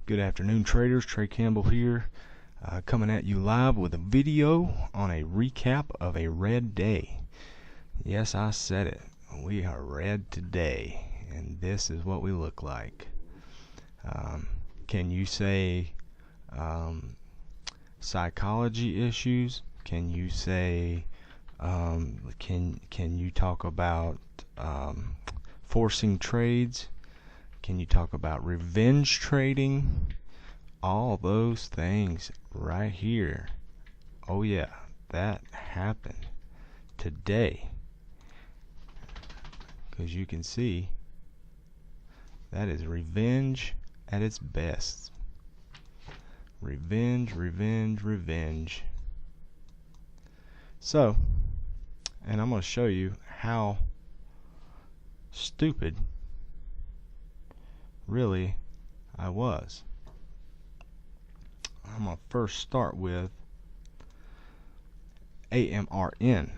Good afternoon, traders. Trey Campbell here, coming at you live with a video on a recap of a red day. Yes, I said it. We are red today, and this is what we look like. Can you say psychology issues? Can you say can you talk about forcing trades? Can you talk about revenge trading? All those things right here. Oh yeah, that happened today. Because you can see that is revenge at its best. Revenge, revenge, revenge. So, and I'm going to show you how stupid really I was. I'm going to first start with AMRN.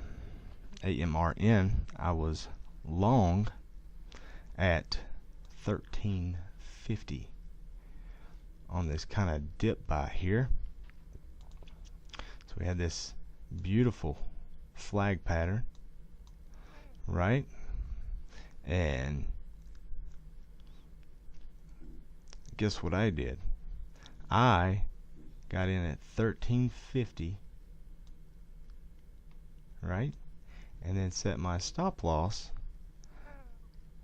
AMRN, I was long at 1350 on this kind of dip by here. So we had this beautiful flag pattern, right? And guess what I did? I got in at 1350, right? And then set my stop loss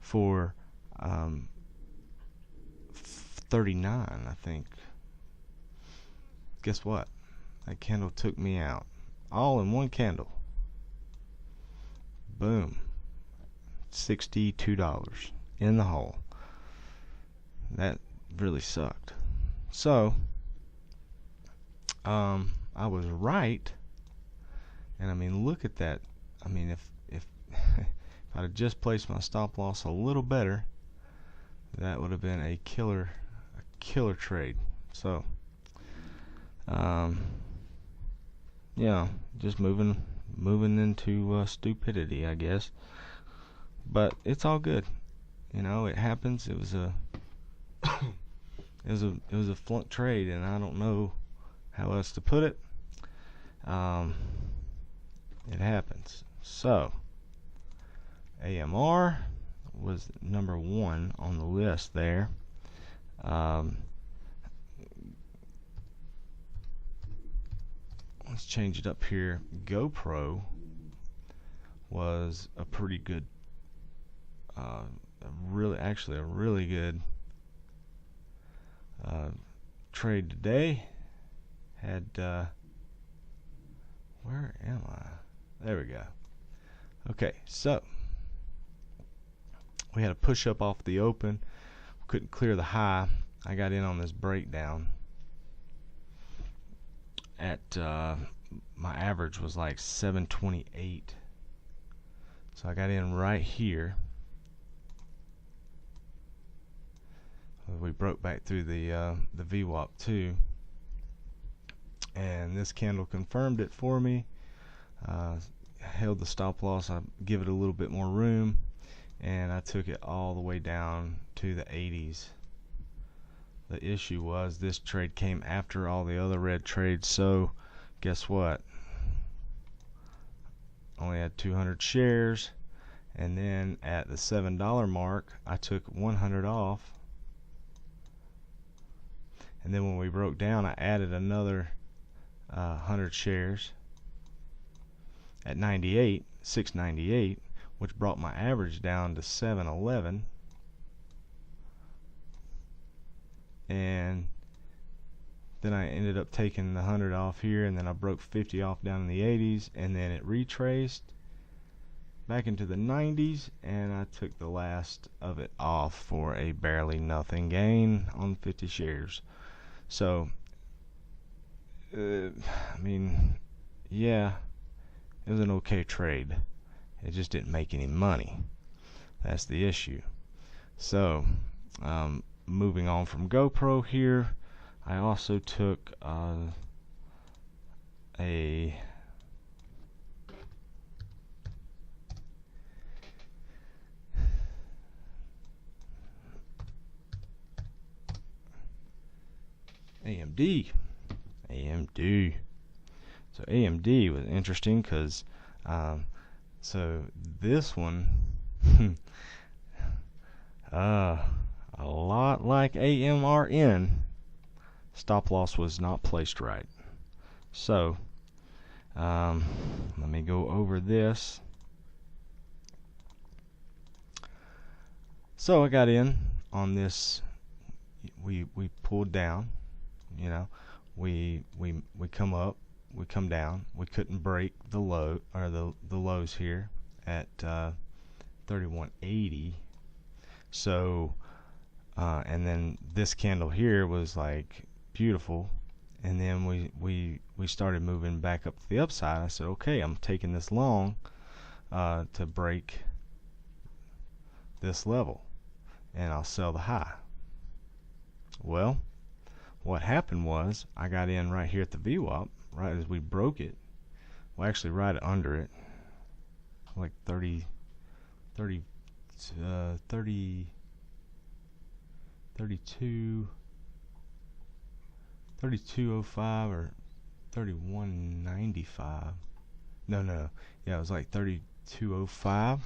for 39, I think. Guess what? That candle took me out. All in one candle. Boom. $62 in the hole. That really sucked. So I was right, and I mean, look at that. I mean, if I'd have just placed my stop loss a little better, that would have been a killer trade. So yeah, just moving into stupidity, I guess. But it's all good. You know, it happens. It was a it was a flunk trade, and I don't know how else to put it. It happens. So AMR was number 1 on the list there. Let's change it up here. GPRO was a pretty good, a really good trade today. Had where am I? There we go. Okay, so we had a push up off the open. Couldn't clear the high. I got in on this breakdown at my average was like 728. So I got in right here. We broke back through the VWAP too, and this candle confirmed it for me. Held the stop loss. I give it a little bit more room, and I took it all the way down to the 80s. The issue was this trade came after all the other red trades, so guess what? Only had 200 shares, and then at the $7 mark I took 100 off, and then when we broke down I added another 100 shares at 698, which brought my average down to 711. And then I ended up taking the 100 off here, and then I broke 50 off down in the 80s, and then it retraced back into the 90s, and I took the last of it off for a barely nothing gain on 50 shares. So I mean, yeah, it was an okay trade. It just didn't make any money. That's the issue. So moving on from GPRO here, I also took a AMD. AMD. So AMD was interesting because so this one a lot like AMRN, stop loss was not placed right. So let me go over this. So I got in on this. We pulled down, you know, we come up, we come down. We couldn't break the low or the lows here at 3180. So and then this candle here was like beautiful, and then we started moving back up to the upside. I said, okay, I'm taking this long to break this level, and I'll sell the high. Well, what happened was I got in right here at the VWAP right as we broke it. Well, actually right under it, like 32 3205 or 3195. No, yeah, it was like 3205,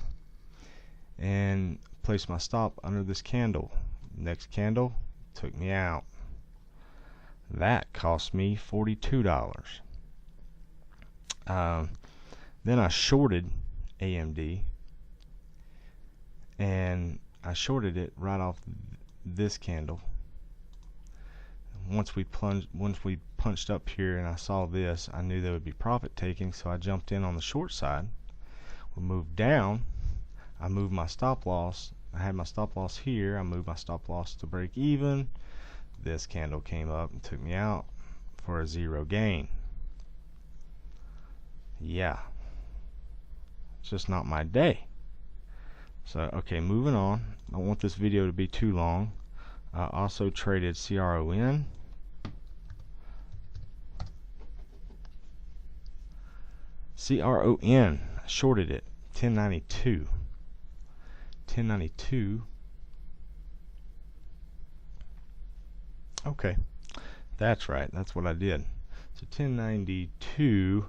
and placed my stop under this candle. Next candle took me out. That cost me $42. Then I shorted AMD, and I shorted it right off this candle. Once we punched up here and I saw this, I knew there would be profit taking, so I jumped in on the short side. We moved down. I moved my stop loss. I had my stop loss here. I moved my stop loss to break even. This candle came up and took me out for a zero gain. Yeah, it's just not my day. So okay, moving on. I don't want this video to be too long. I also traded CRON. CRON, shorted it 1092. 1092. Okay, that's right, that's what I did. So 1092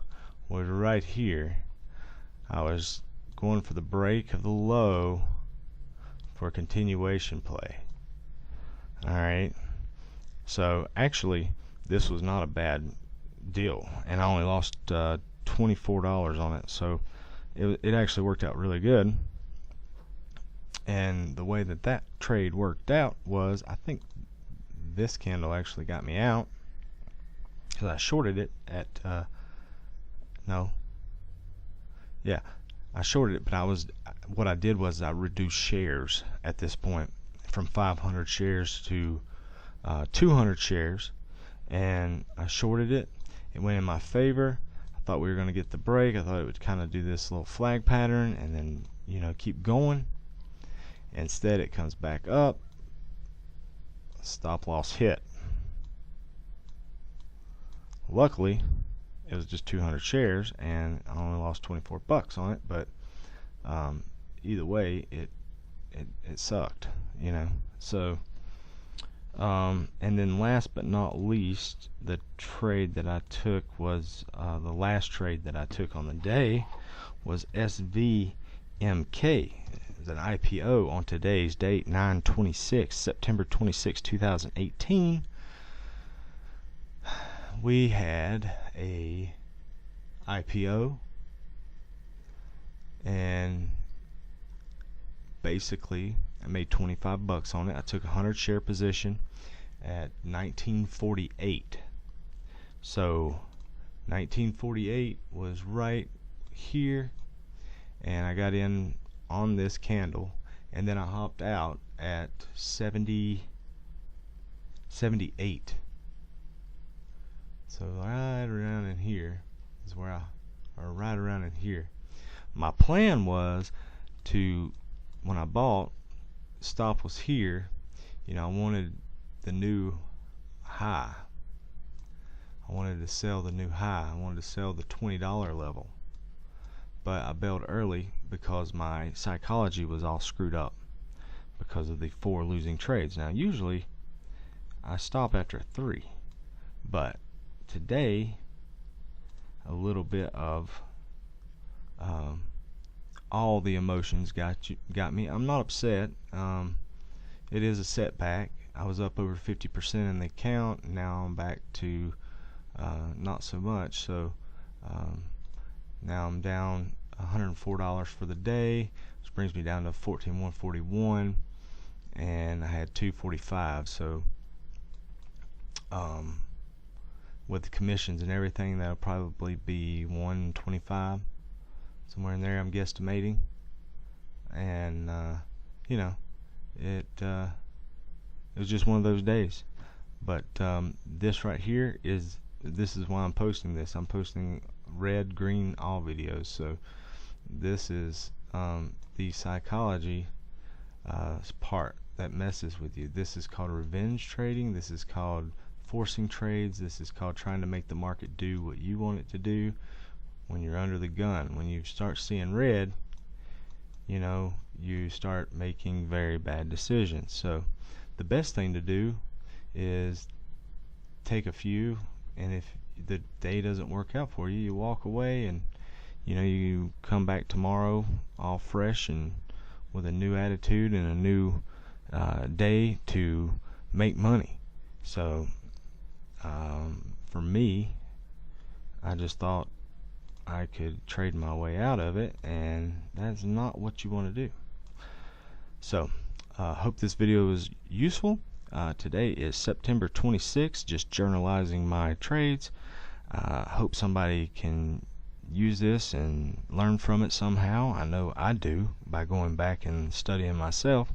was right here. I was going for the break of the low for a continuation play. Alright, so actually this was not a bad deal, and I only lost $24 on it, so it actually worked out really good. And the way that trade worked out was, I think this candle actually got me out because I shorted it at I shorted it, but what I did was I reduced shares at this point from 500 shares to 200 shares, and I shorted it. It went in my favor. I thought we were going to get the break. I thought it would kind of do this little flag pattern and then, you know, keep going. Instead, it comes back up. Stop loss hit. Luckily, it was just 200 shares, and I only lost 24 bucks on it. But either way, it sucked, you know. So, and then last but not least, the trade that I took was the last trade that I took on the day was SVMK. An IPO on today's date, 9/26, September 26, 2018. We had a IPO, and basically I made 25 bucks on it. I took a 100 share position at 1948. So 1948 was right here, and I got in on this candle, and then I hopped out at 78. So right around in here is where right around in here. My plan was to, when I bought, stop was here. You know, I wanted the new high. I wanted to sell the new high. I wanted to sell the $20 level. But I bailed early because my psychology was all screwed up because of the 4 losing trades. Now usually I stop after 3, But today, a little bit of all the emotions got me. I'm not upset. It is a setback. I was up over 50% in the count. Now I'm back to not so much. So now I'm down $104 for the day, which brings me down to 14,141, and I had 245. So with the commissions and everything, that'll probably be 125, somewhere in there, I'm guesstimating. And you know, it was just one of those days. But this right here is why I'm posting this. I'm posting red, green, all videos. So this is the psychology part that messes with you. This is called revenge trading. This is called forcing trades. This is called trying to make the market do what you want it to do when you're under the gun. When you start seeing red, you know, you start making very bad decisions. So the best thing to do is take a few, and if the day doesn't work out for you, you walk away, and you know, you come back tomorrow all fresh and with a new attitude and a new day to make money. So for me, I just thought I could trade my way out of it, and that's not what you want to do. So hope this video was useful. Today is September 26th, just journalizing my trades. Hope somebody can use this and learn from it somehow. I know I do, by going back and studying myself.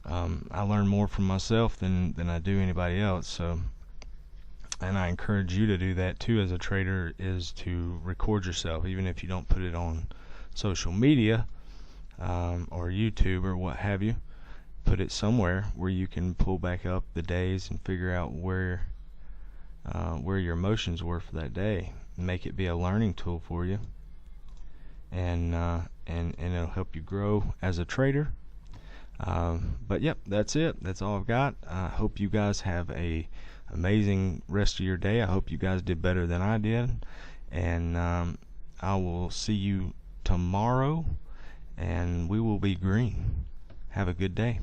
I learn more from myself than I do anybody else. So, and I encourage you to do that too as a trader, is to record yourself, even if you don't put it on social media or YouTube or what have you. Put it somewhere where you can pull back up the days and figure out where your emotions were for that day. Make it be a learning tool for you, and it'll help you grow as a trader. But yep, that's it. That's all I've got. I hope you guys have a amazing rest of your day. I hope you guys did better than I did, and I will see you tomorrow, and we will be green. Have a good day.